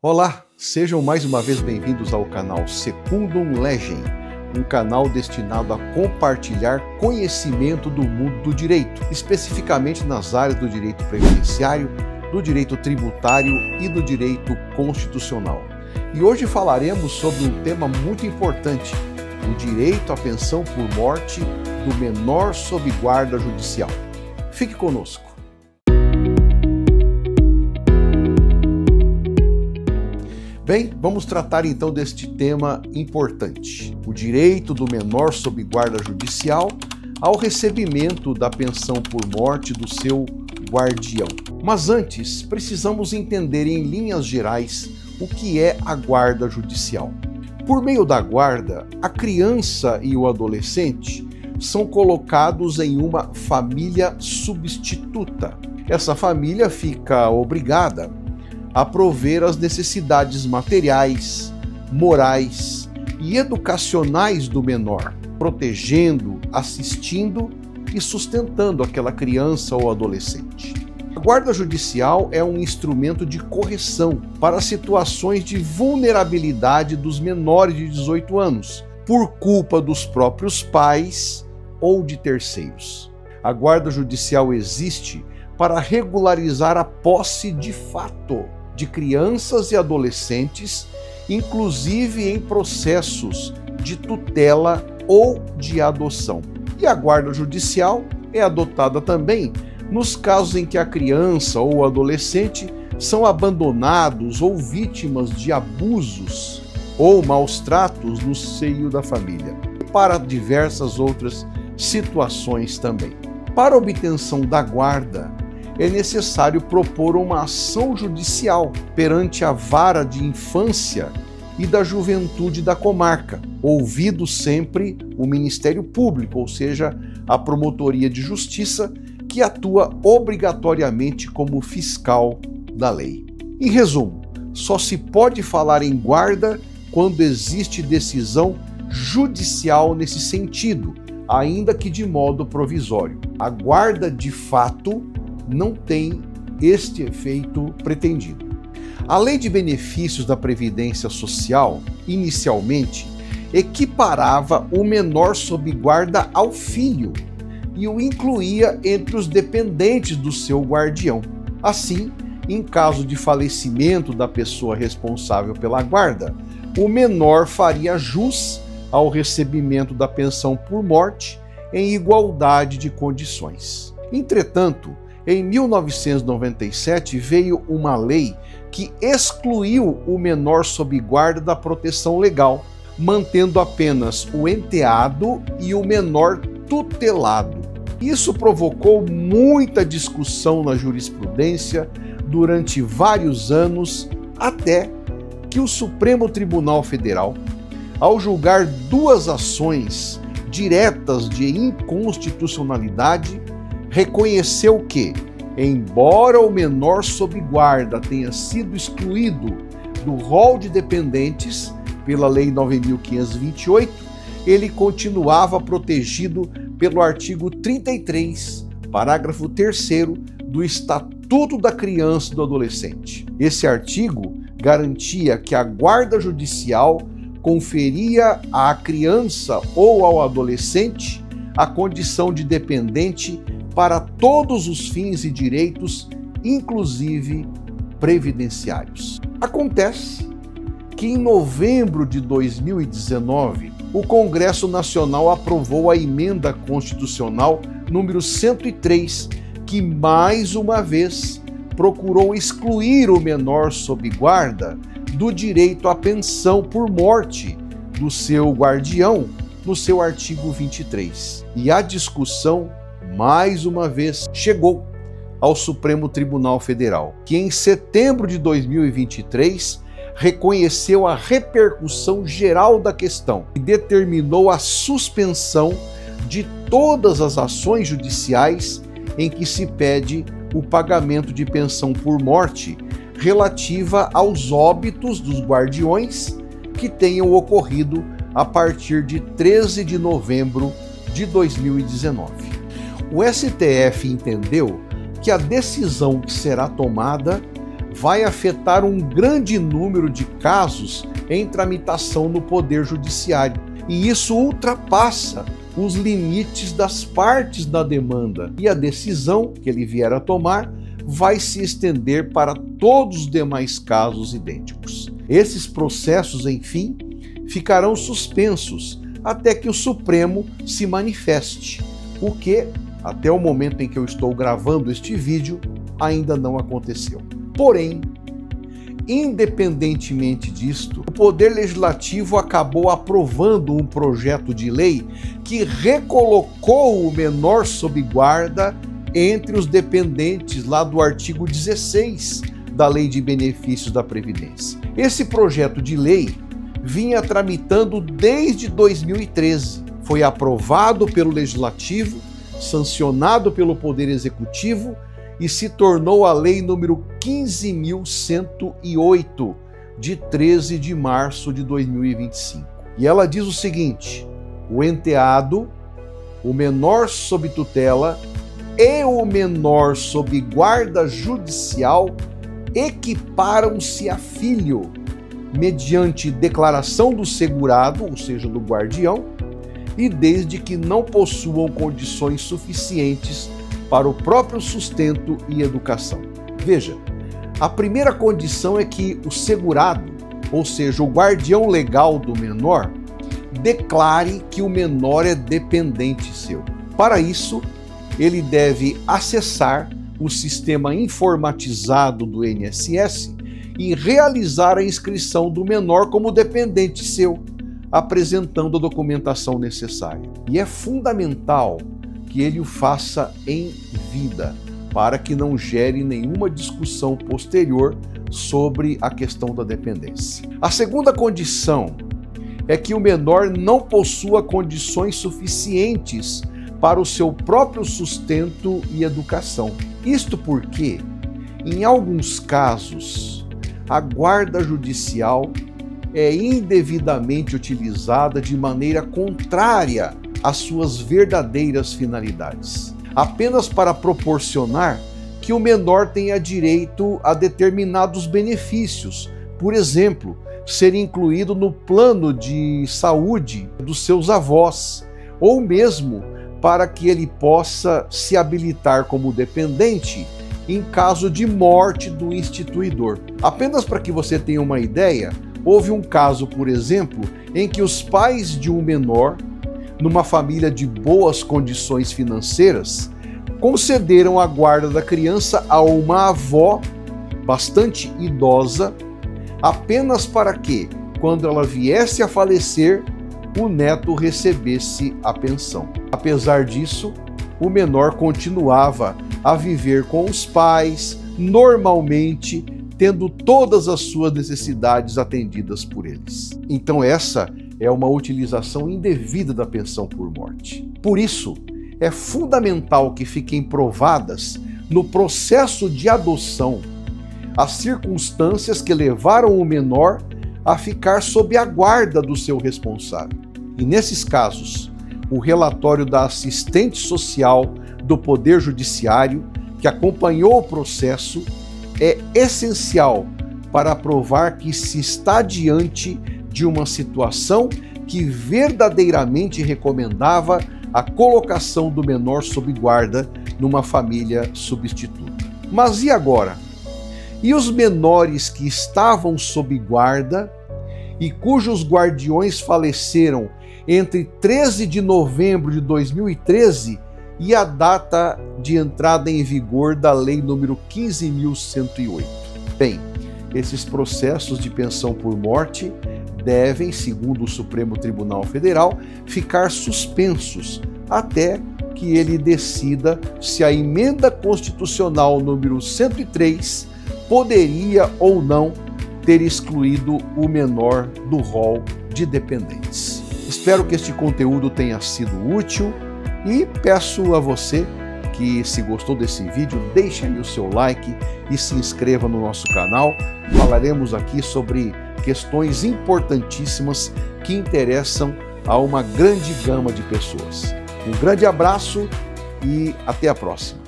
Olá, sejam mais uma vez bem-vindos ao canal Secundum Legem, um canal destinado a compartilhar conhecimento do mundo do direito, especificamente nas áreas do direito previdenciário, do direito tributário e do direito constitucional. E hoje falaremos sobre um tema muito importante, o direito à pensão por morte do menor sob guarda judicial. Fique conosco. Bem, vamos tratar então deste tema importante, o direito do menor sob guarda judicial ao recebimento da pensão por morte do seu guardião. Mas antes, precisamos entender em linhas gerais o que é a guarda judicial. Por meio da guarda, a criança e o adolescente são colocados em uma família substituta. Essa família fica obrigada a prover as necessidades materiais, morais e educacionais do menor, protegendo, assistindo e sustentando aquela criança ou adolescente. A guarda judicial é um instrumento de correção para situações de vulnerabilidade dos menores de 18 anos, por culpa dos próprios pais ou de terceiros. A guarda judicial existe para regularizar a posse de fato de crianças e adolescentes, inclusive em processos de tutela ou de adoção. E a guarda judicial é adotada também nos casos em que a criança ou o adolescente são abandonados ou vítimas de abusos ou maus tratos no seio da família, e para diversas outras situações também. Para a obtenção da guarda, é necessário propor uma ação judicial perante a vara de infância e da juventude da comarca, ouvido sempre o Ministério Público, ou seja, a Promotoria de Justiça, que atua obrigatoriamente como fiscal da lei. Em resumo, só se pode falar em guarda quando existe decisão judicial nesse sentido, ainda que de modo provisório. A guarda de fato não tem este efeito pretendido. A Lei de Benefícios da Previdência Social, inicialmente, equiparava o menor sob guarda ao filho e o incluía entre os dependentes do seu guardião. Assim, em caso de falecimento da pessoa responsável pela guarda, o menor faria jus ao recebimento da pensão por morte em igualdade de condições. Entretanto, em 1997 veio uma lei que excluiu o menor sob guarda da proteção legal, mantendo apenas o enteado e o menor tutelado. Isso provocou muita discussão na jurisprudência durante vários anos, até que o Supremo Tribunal Federal, ao julgar duas ações diretas de inconstitucionalidade, reconheceu que, embora o menor sob guarda tenha sido excluído do rol de dependentes pela Lei 9.528, ele continuava protegido pelo artigo 33, parágrafo 3º do Estatuto da Criança e do Adolescente. Esse artigo garantia que a guarda judicial conferia à criança ou ao adolescente a condição de dependente para todos os fins e direitos, inclusive previdenciários. Acontece que em novembro de 2019, o Congresso Nacional aprovou a Emenda Constitucional número 103, que mais uma vez procurou excluir o menor sob guarda do direito à pensão por morte do seu guardião no seu artigo 23. E a discussão mais uma vez chegou ao Supremo Tribunal Federal, que em setembro de 2023 reconheceu a repercussão geral da questão e determinou a suspensão de todas as ações judiciais em que se pede o pagamento de pensão por morte relativa aos óbitos dos guardiões que tenham ocorrido a partir de 13 de novembro de 2019. O STF entendeu que a decisão que será tomada vai afetar um grande número de casos em tramitação no Poder Judiciário. E isso ultrapassa os limites das partes da demanda. E a decisão que ele vier a tomar vai se estender para todos os demais casos idênticos. Esses processos, enfim, ficarão suspensos até que o Supremo se manifeste, o que, até o momento em que eu estou gravando este vídeo, ainda não aconteceu. Porém, independentemente disto, o Poder Legislativo acabou aprovando um projeto de lei que recolocou o menor sob guarda entre os dependentes lá do artigo 16 da Lei de Benefícios da Previdência. Esse projeto de lei vinha tramitando desde 2013. Foi aprovado pelo Legislativo, sancionado pelo Poder Executivo e se tornou a Lei número 15.108, de 13 de março de 2025. E ela diz o seguinte: o enteado, o menor sob tutela e o menor sob guarda judicial equiparam-se a filho, mediante declaração do segurado, ou seja, do guardião, e desde que não possuam condições suficientes para o próprio sustento e educação. Veja, a primeira condição é que o segurado, ou seja, o guardião legal do menor, declare que o menor é dependente seu. Para isso, ele deve acessar o sistema informatizado do INSS e realizar a inscrição do menor como dependente seu, apresentando a documentação necessária. E é fundamental que ele o faça em vida, para que não gere nenhuma discussão posterior sobre a questão da dependência. A segunda condição é que o menor não possua condições suficientes para o seu próprio sustento e educação. Isto porque, em alguns casos, a guarda judicial é indevidamente utilizada de maneira contrária às suas verdadeiras finalidades, apenas para proporcionar que o menor tenha direito a determinados benefícios, por exemplo, ser incluído no plano de saúde dos seus avós, ou mesmo para que ele possa se habilitar como dependente em caso de morte do instituidor. Apenas para que você tenha uma ideia, houve um caso, por exemplo, em que os pais de um menor, numa família de boas condições financeiras, concederam a guarda da criança a uma avó bastante idosa, apenas para que, quando ela viesse a falecer, o neto recebesse a pensão. Apesar disso, o menor continuava a viver com os pais, normalmente, tendo todas as suas necessidades atendidas por eles. Então essa é uma utilização indevida da pensão por morte. Por isso, é fundamental que fiquem provadas no processo de adoção as circunstâncias que levaram o menor a ficar sob a guarda do seu responsável. E nesses casos, o relatório da assistente social do Poder Judiciário, que acompanhou o processo, é essencial para provar que se está diante de uma situação que verdadeiramente recomendava a colocação do menor sob guarda numa família substituta. Mas e agora? E os menores que estavam sob guarda e cujos guardiões faleceram entre 13 de novembro de 2013 e a data de entrada em vigor da Lei número 15.108? Bem, esses processos de pensão por morte devem, segundo o Supremo Tribunal Federal, ficar suspensos até que ele decida se a emenda constitucional número 103 poderia ou não ter excluído o menor do rol de dependentes. Espero que este conteúdo tenha sido útil e peço a você que, se gostou desse vídeo, deixe aí o seu like e se inscreva no nosso canal. Falaremos aqui sobre questões importantíssimas que interessam a uma grande gama de pessoas. Um grande abraço e até a próxima.